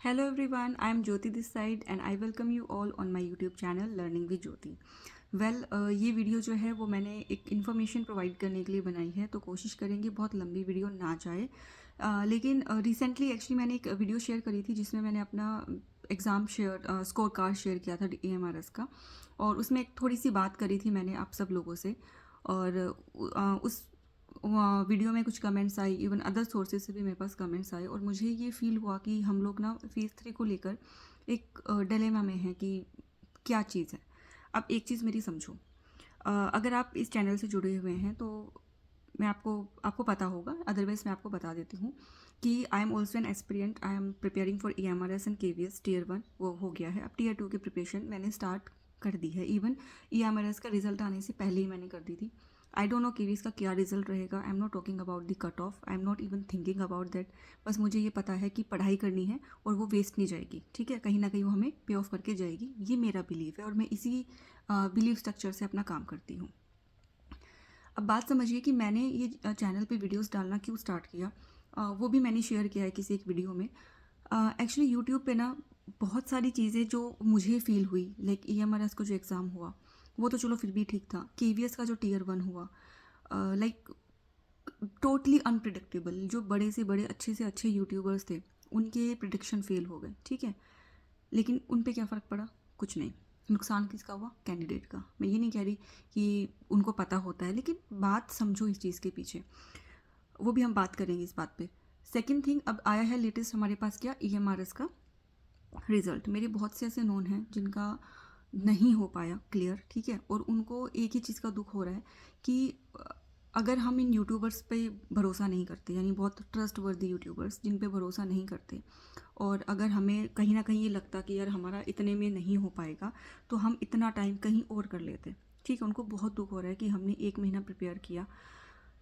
Hello everyone, I am Jyoti this side and I welcome you all on my YouTube channel Learning with Jyoti. ये video जो है वो मैंने एक information provide करने के लिए बनाई है, तो कोशिश करेंगे बहुत लंबी वीडियो ना जाए। लेकिन रिसेंटली एक्चुअली मैंने एक वीडियो शेयर करी थी जिसमें मैंने अपना एग्ज़ाम स्कोर कार्ड शेयर किया था EMRS का, और उसमें एक थोड़ी सी बात करी थी मैंने आप सब लोगों से। और उस वीडियो में कुछ comments I, even other sources से भी मेरे पास कमेंट्स आए, और मुझे ये फील हुआ कि हम लोग ना फेज़ 3 को लेकर एक डिलेमा में हैं कि क्या चीज़ है। अब एक चीज़ मेरी समझो, अगर आप इस चैनल से जुड़े हुए हैं तो मैं आपको पता होगा, अदरवाइज़ मैं आपको बता देती हूँ कि I am also an aspirant. I am preparing for EMRS and KVS tier 1 वो हो गया है। अब टियर 2 की प्रिपरेशन मैंने स्टार्ट कर दी है। इवन EMRS का रिजल्ट आने से पहले ही मैंने कर दी थी। आई डोंट नो KVS का क्या रिजल्ट रहेगा। I am not talking about the cut off, I am not even thinking about that. बस मुझे ये पता है कि पढ़ाई करनी है और वो वेस्ट नहीं जाएगी, ठीक है, कहीं ना कहीं वो हमें पे ऑफ करके जाएगी। ये मेरा बिलीव है और मैं इसी बिलीव स्ट्रक्चर से अपना काम करती हूँ। अब बात समझिए कि मैंने ये चैनल पे वीडियोस डालना क्यों स्टार्ट किया। वो भी मैंने शेयर किया है किसी एक वीडियो में। एक्चुअली यूट्यूब पे ना बहुत सारी चीज़ें जो मुझे फील हुई, लाइक EMRS का जो एग्ज़ाम हुआ वो तो चलो फिर भी ठीक था। KVS का जो टियर 1 हुआ, लाइक टोटली अनप्रिडिक्टेबल। जो बड़े से बड़े अच्छे से अच्छे यूट्यूबर्स थे उनके प्रिडिक्शन फेल हो गए, ठीक है। लेकिन उन पे क्या फ़र्क पड़ा? कुछ नहीं। नुकसान किसका हुआ? कैंडिडेट का। मैं ये नहीं कह रही कि उनको पता होता है, लेकिन बात समझो इस चीज़ के पीछे, वो भी हम बात करेंगे इस बात पे। सेकंड थिंग, अब आया है लेटेस्ट हमारे पास क्या, EMRS का रिज़ल्ट। मेरे बहुत से ऐसे नोन हैं जिनका नहीं हो पाया क्लियर, ठीक है, और उनको एक ही चीज़ का दुख हो रहा है कि अगर हम इन यूट्यूबर्स पे भरोसा नहीं करते, यानी बहुत ट्रस्ट वर्दी यूट्यूबर्स जिन पे भरोसा नहीं करते, और अगर हमें कहीं ना कहीं ये लगता कि यार हमारा इतने में नहीं हो पाएगा तो हम इतना टाइम कहीं और कर लेते, ठीक है। उनको बहुत दुख हो रहा है कि हमने 1 महीना प्रिपेयर किया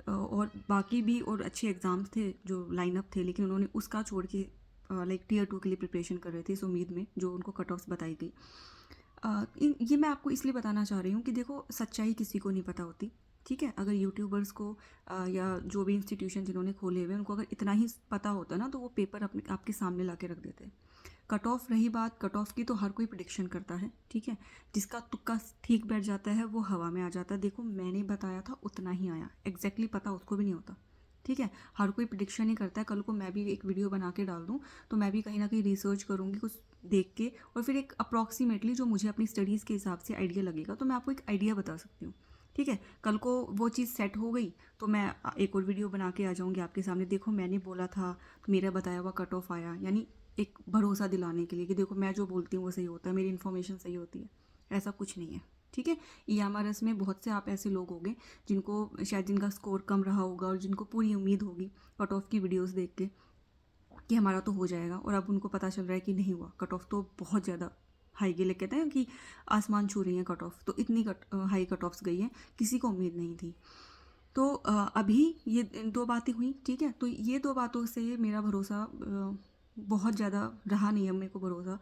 और बाकी भी और अच्छे एग्ज़ाम्स थे जो लाइनअप थे, लेकिन उन्होंने उसका छोड़ के लाइक टियर 2 के लिए प्रिपरेशन कर रहे थे इस उम्मीद में जो उनको कट ऑफ्स बताई गई। ये मैं आपको इसलिए बताना चाह रही हूँ कि देखो, सच्चाई किसी को नहीं पता होती, ठीक है। अगर यूट्यूबर्स को या जो भी इंस्टीट्यूशन जिन्होंने खोले हुए उनको अगर इतना ही पता होता ना तो वो पेपर अपने आपके सामने ला के रख देते। कट ऑफ रही बात, कट ऑफ की तो हर कोई प्रिडिक्शन करता है, ठीक है। जिसका तुक्का ठीक बैठ जाता है वो हवा में आ जाता है। देखो, मैंने बताया था उतना ही आया, एग्जैक्टली पता उसको भी नहीं होता, ठीक है। हर कोई प्रिडिक्शन ही करता है। कल को मैं भी एक वीडियो बना के डाल दूँ तो मैं भी कहीं ना कहीं रिसर्च करूँगी कुछ देख के, और फिर एक अप्रॉक्सीमेटली जो मुझे अपनी स्टडीज़ के हिसाब से आइडिया लगेगा तो मैं आपको एक आइडिया बता सकती हूँ, ठीक है। कल को वो चीज़ सेट हो गई तो मैं एक और वीडियो बना के आ जाऊँगी आपके सामने, देखो मैंने बोला था तो मेरा बताया हुआ कट ऑफ आया, यानी एक भरोसा दिलाने के लिए कि देखो मैं जो बोलती हूँ वो सही होता है, मेरी इन्फॉर्मेशन सही होती है। ऐसा कुछ नहीं है, ठीक है। EMRS में बहुत से आप ऐसे लोग होंगे जिनको शायद जिनका स्कोर कम रहा होगा और जिनको पूरी उम्मीद होगी कट ऑफ की वीडियोस देख के कि हमारा तो हो जाएगा, और अब उनको पता चल रहा है कि नहीं हुआ। कट ऑफ तो बहुत ज़्यादा हाई गई, कहते हैं कि आसमान छू रही है कट ऑफ, तो इतनी हाई कट ऑफ्स गई हैं, किसी को उम्मीद नहीं थी। तो अभी ये दो बातें हुई, ठीक है। तो ये दो बातों से मेरा भरोसा बहुत ज़्यादा रहा नहीं है। मेरे को भरोसा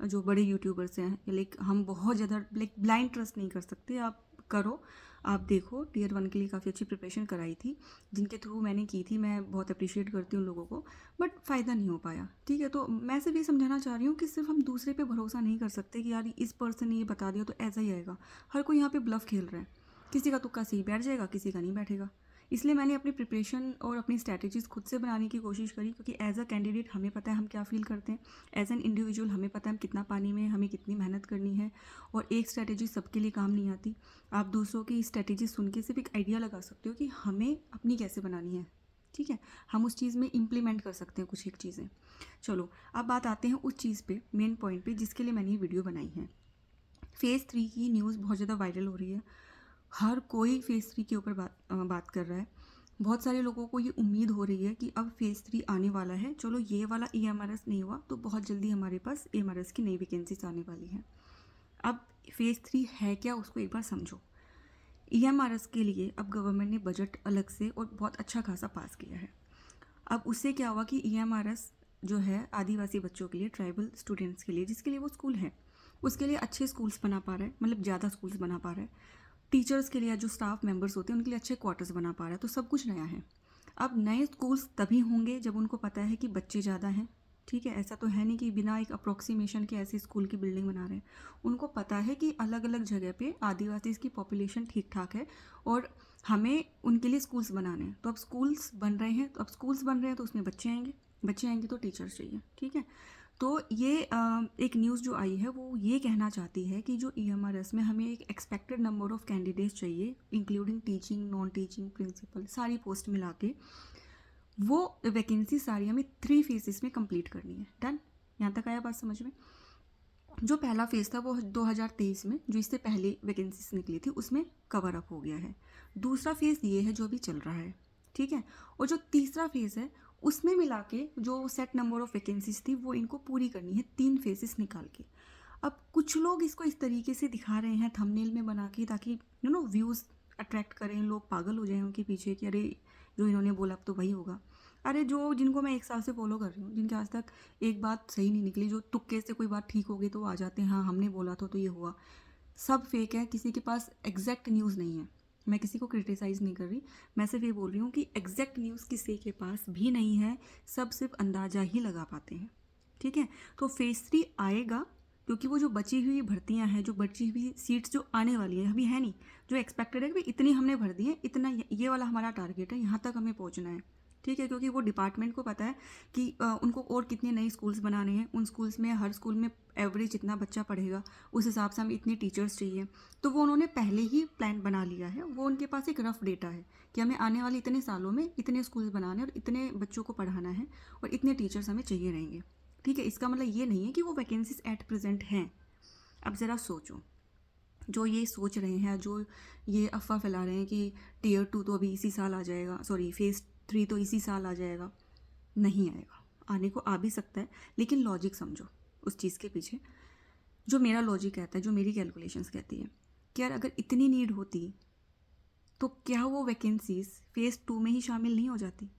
जो बड़े यूट्यूबर्स हैं, लाइक हम बहुत ज़्यादा लाइक ब्लाइंड ट्रस्ट नहीं कर सकते। आप करो, आप देखो, टियर 1 के लिए काफ़ी अच्छी प्रिपरेशन कराई थी जिनके थ्रू मैंने की थी, मैं बहुत अप्रिशिएट करती हूँ लोगों को, बट फ़ायदा नहीं हो पाया, ठीक है। तो मैं सिर्फ ये समझाना चाह रही हूँ कि सिर्फ हम दूसरे पे भरोसा नहीं कर सकते कि यार इस पर्सन ने ये बता दिया तो ऐसा ही आएगा। हर कोई यहाँ पे ब्लफ खेल रहा है, किसी का तुक्का सही बैठ जाएगा, किसी का नहीं बैठेगा। इसलिए मैंने अपनी प्रिपरेशन और अपनी स्ट्रैटेजीज़ खुद से बनाने की कोशिश करी, क्योंकि एज अ कैंडिडेट हमें पता है हम क्या फील करते हैं, एज एन इंडिविजुअल हमें पता है हम कितना पानी में, हमें कितनी मेहनत करनी है, और एक स्ट्रैटेजी सबके लिए काम नहीं आती। आप दूसरों की स्ट्रैटेजी सुन के सिर्फ एक आइडिया लगा सकते हो कि हमें अपनी कैसे बनानी है, ठीक है। हम उस चीज़ में इम्प्लीमेंट कर सकते हैं कुछ एक चीज़ें। चलो, अब बात आते हैं उस चीज़ पे, मेन पॉइंट पे जिसके लिए मैंने ये वीडियो बनाई है। फेज़ 3 की न्यूज़ बहुत ज़्यादा वायरल हो रही है। हर कोई फेज़ 3 के ऊपर बात कर रहा है। बहुत सारे लोगों को ये उम्मीद हो रही है कि अब फेज़ 3 आने वाला है। चलो, ये वाला EMRS नहीं हुआ तो बहुत जल्दी हमारे पास EMRS की नई वैकेंसीज आने वाली हैं। अब फेज़ 3 है क्या, उसको एक बार समझो। EMRS के लिए अब गवर्नमेंट ने बजट अलग से और बहुत अच्छा खासा पास किया है। अब उससे क्या हुआ कि EMRS जो है आदिवासी बच्चों के लिए, ट्राइबल स्टूडेंट्स के लिए, जिसके लिए वो स्कूल है, उसके लिए अच्छे स्कूल्स बना पा रहा है, मतलब ज़्यादा स्कूल्स बना पा रहा है। टीचर्स के लिए, जो स्टाफ मेंबर्स होते हैं उनके लिए अच्छे क्वार्टर्स बना पा रहा है। तो सब कुछ नया है। अब नए स्कूल्स तभी होंगे जब उनको पता है कि बच्चे ज़्यादा हैं, ठीक है, ऐसा तो है नहीं कि बिना एक अप्रोक्सीमेशन के ऐसे स्कूल की बिल्डिंग बना रहे हैं। उनको पता है कि अलग अलग जगह पे आदिवासी की पॉपुलेशन ठीक ठाक है और हमें उनके लिए स्कूल्स बनाने हैं। तो अब स्कूल्स बन रहे हैं, तो उसमें बच्चे आएंगे तो टीचर्स चाहिए। ठीक है, तो ये एक न्यूज़ जो आई है वो ये कहना चाहती है कि जो EMRS में हमें एक एक्सपेक्टेड नंबर ऑफ़ कैंडिडेट्स चाहिए, including teaching, non teaching, principal, सारी पोस्ट मिला के वो वैकेंसी सारी हमें 3 फेजेस में कंप्लीट करनी है। डन, यहाँ तक आया बात समझ में? जो पहला फेज़ था वो 2023 में, जो इससे पहले वैकेंसीज निकली थी, उसमें कवर अप हो गया है। दूसरा फेज़ ये है जो अभी चल रहा है। ठीक है, और जो तीसरा फेज़ है उसमें मिला के जो सेट नंबर ऑफ़ वैकेंसीज थी वो इनको पूरी करनी है 3 फेजेस निकाल के। अब कुछ लोग इसको इस तरीके से दिखा रहे हैं थंबनेल में बना के, ताकि व्यूज़ अट्रैक्ट करें, लोग पागल हो जाएं उनके पीछे कि अरे जो इन्होंने बोला अब तो वही होगा। अरे जो जिनको मैं 1 साल से फॉलो कर रही हूँ, जिनके आज तक एक बात सही नहीं निकली, जो तुक्के से कोई बात ठीक हो गई तो वो आ जाते हैं, हाँ हमने बोला था तो ये हुआ, सब फेक है। किसी के पास एग्जैक्ट न्यूज़ नहीं है। मैं किसी को क्रिटिसाइज़ नहीं कर रही, मैं सिर्फ ये बोल रही हूँ कि एग्जैक्ट न्यूज़ किसी के पास भी नहीं है, सब सिर्फ अंदाज़ा ही लगा पाते हैं। ठीक है, तो फेज़ 3 आएगा, क्योंकि वो जो बची हुई भर्तियां हैं, जो बची हुई सीट्स जो आने वाली हैं, अभी है नहीं, जो एक्सपेक्टेड है कि इतनी हमने भर दी है, इतना ये वाला हमारा टारगेट है, यहाँ तक हमें पहुँचना है। ठीक है, क्योंकि वो डिपार्टमेंट को पता है कि उनको और कितने नए स्कूल्स बनाने हैं, उन स्कूल्स में हर स्कूल में एवरेज जितना बच्चा पढ़ेगा उस हिसाब से हमें इतने टीचर्स चाहिए। तो वो उन्होंने पहले ही प्लान बना लिया है, वो उनके पास एक रफ डेटा है कि हमें आने वाले इतने सालों में इतने स्कूल्स बनाने और इतने बच्चों को पढ़ाना है और इतने टीचर्स हमें चाहिए रहेंगे। ठीक है, इसका मतलब ये नहीं है कि वो वैकेंसीज एट प्रेजेंट हैं। अब ज़रा सोचो, जो ये सोच रहे हैं, जो ये अफवाह फैला रहे हैं कि Tier 2 तो अभी इसी साल आ जाएगा, सॉरी फेज़ 3 तो इसी साल आ जाएगा, नहीं आएगा। आने को आ भी सकता है, लेकिन लॉजिक समझो उस चीज़ के पीछे। जो मेरा लॉजिक कहता है, जो मेरी कैलकुलेशंस कहती है कि यार अगर इतनी नीड होती तो क्या वो वैकेंसीज फेज़ 2 में ही शामिल नहीं हो जाती?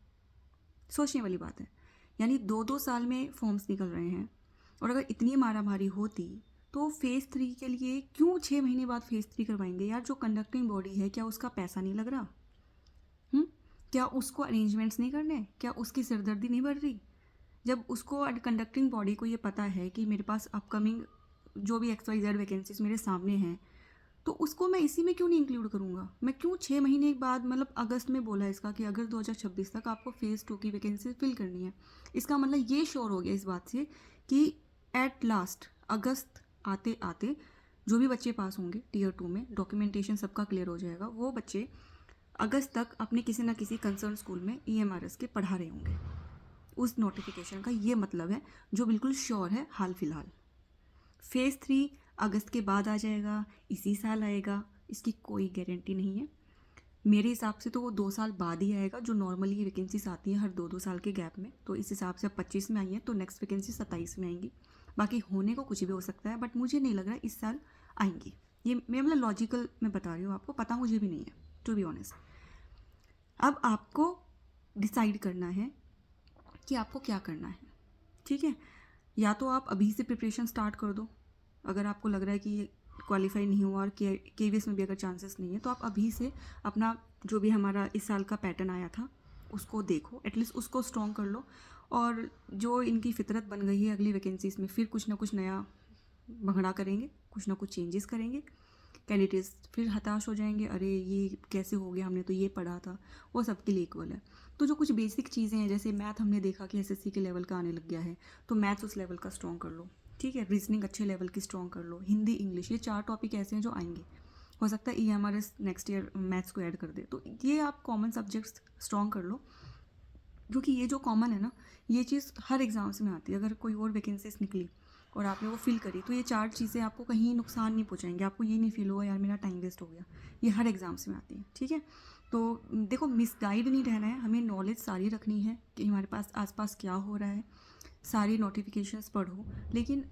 सोचने वाली बात है। यानी 2-2 साल में फॉर्म्स निकल रहे हैं, और अगर इतनी मारामारी होती तो फेज़ 3 के लिए क्यों 6 महीने बाद फेज़ 3 करवाएंगे? यार जो कंडक्टिंग बॉडी है, क्या उसका पैसा नहीं लग रहा? क्या उसको अरेंजमेंट्स नहीं करने? क्या उसकी सिरदर्दी नहीं बढ़ रही? जब उसको कंडक्टिंग बॉडी को ये पता है कि मेरे पास अपकमिंग जो भी XYZ वैकेंसीज मेरे सामने हैं, तो उसको मैं इसी में क्यों नहीं इंक्लूड करूँगा? मैं क्यों 6 महीने के बाद, मतलब अगस्त में बोला इसका कि अगस्त 2026 तक आपको फेज़ 2 की वैकेंसी फिल करनी है। इसका मतलब ये श्योर हो गया इस बात से कि एट लास्ट अगस्त आते आते जो भी बच्चे पास होंगे Tier 2 में, डॉक्यूमेंटेशन सबका क्लियर हो जाएगा, वो बच्चे अगस्त तक अपने किसी ना किसी कंसर्न स्कूल में EMRS के पढ़ा रहे होंगे। उस नोटिफिकेशन का ये मतलब है, जो बिल्कुल श्योर है हाल फिलहाल। फेज़ 3 अगस्त के बाद आ जाएगा, इसी साल आएगा, इसकी कोई गारंटी नहीं है। मेरे हिसाब से तो वो 2 साल बाद ही आएगा, जो नॉर्मली वैकेंसीज आती हैं हर 2-2 साल के गैप में। तो इस हिसाब से अब 25 में आई है तो नेक्स्ट वैकेंसी 27 में आएंगी। बाकी होने को कुछ भी हो सकता है, बट मुझे नहीं लग रहा इस साल आएंगी। ये मैं मतलब लॉजिकल मैं बता रही हूँ आपको, पता मुझे भी नहीं है टू बी ऑनेस्ट। अब आपको डिसाइड करना है कि आपको क्या करना है। ठीक है, या तो आप अभी से प्रिपरेशन स्टार्ट कर दो, अगर आपको लग रहा है कि ये क्वालिफाई नहीं हुआ और KVS में भी अगर चांसेस नहीं है, तो आप अभी से अपना जो भी हमारा इस साल का पैटर्न आया था उसको देखो, एटलीस्ट उसको स्ट्रॉन्ग कर लो। और जो इनकी फितरत बन गई है, अगली वैकेंसीज में फिर कुछ ना कुछ नया भंगड़ा करेंगे, कुछ ना कुछ चेंजेस करेंगे, कैंडिडेट्स फिर हताश हो जाएंगे, अरे ये कैसे हो गया, हमने तो ये पढ़ा था। वो सबके लिए इक्वल है। तो जो कुछ बेसिक चीज़ें हैं, जैसे मैथ हमने देखा कि SSC के लेवल का आने लग गया है, तो मैथ्स उस लेवल का स्ट्रॉन्ग कर लो। ठीक है, रीजनिंग अच्छे लेवल की स्ट्रॉन्ग कर लो, हिंदी, इंग्लिश, ये 4 टॉपिक ऐसे हैं जो आएंगे। हो सकता है EMRS नेक्स्ट ईयर मैथ्स को ऐड कर दे, तो ये आप कॉमन सब्जेक्ट्स स्ट्रॉन्ग कर लो, क्योंकि ये जो कॉमन है ना, ये चीज़ हर एग्ज़ाम्स में आती है। अगर कोई और वैकेंसीज निकली और आपने वो फिल करी, तो ये 4 चीज़ें आपको कहीं नुकसान नहीं पहुंचाएंगी, आपको ये नहीं फील होगा यार मेरा टाइम वेस्ट हो गया। ये हर एग्ज़ाम्स में आती है। ठीक है, तो देखो मिसगाइड नहीं रहना है, हमें नॉलेज सारी रखनी है कि हमारे पास आसपास क्या हो रहा है, सारी नोटिफिकेशंस पढ़ो। लेकिन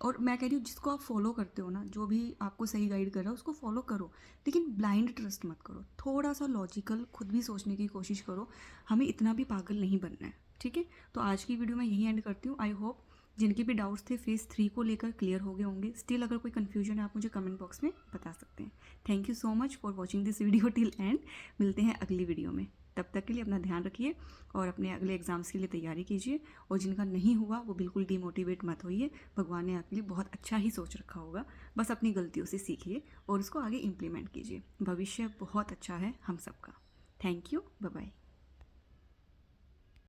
और मैं कह रही हूँ, जिसको आप फॉलो करते हो ना, जो भी आपको सही गाइड कर रहा है उसको फॉलो करो, लेकिन ब्लाइंड ट्रस्ट मत करो। थोड़ा सा लॉजिकल खुद भी सोचने की कोशिश करो, हमें इतना भी पागल नहीं बनना है। ठीक है, तो आज की वीडियो मैं यहीं एंड करती हूँ। आई होप जिनके भी डाउट्स थे फेज़ 3 को लेकर क्लियर हो गए होंगे। स्टिल अगर कोई कन्फ्यूजन है आप मुझे कमेंट बॉक्स में बता सकते हैं। Thank you so much for watching this video till and. मिलते हैं अगली वीडियो में। तब तक के लिए अपना ध्यान रखिए और अपने अगले एग्ज़ाम्स के लिए तैयारी कीजिए। और जिनका नहीं हुआ वो बिल्कुल डिमोटिवेट मत होइए, भगवान ने आपके लिए बहुत अच्छा ही सोच रखा होगा। बस अपनी गलतियों से सीखिए और उसको आगे इम्प्लीमेंट कीजिए। भविष्य बहुत अच्छा है हम सबका। Thank you, bye bye.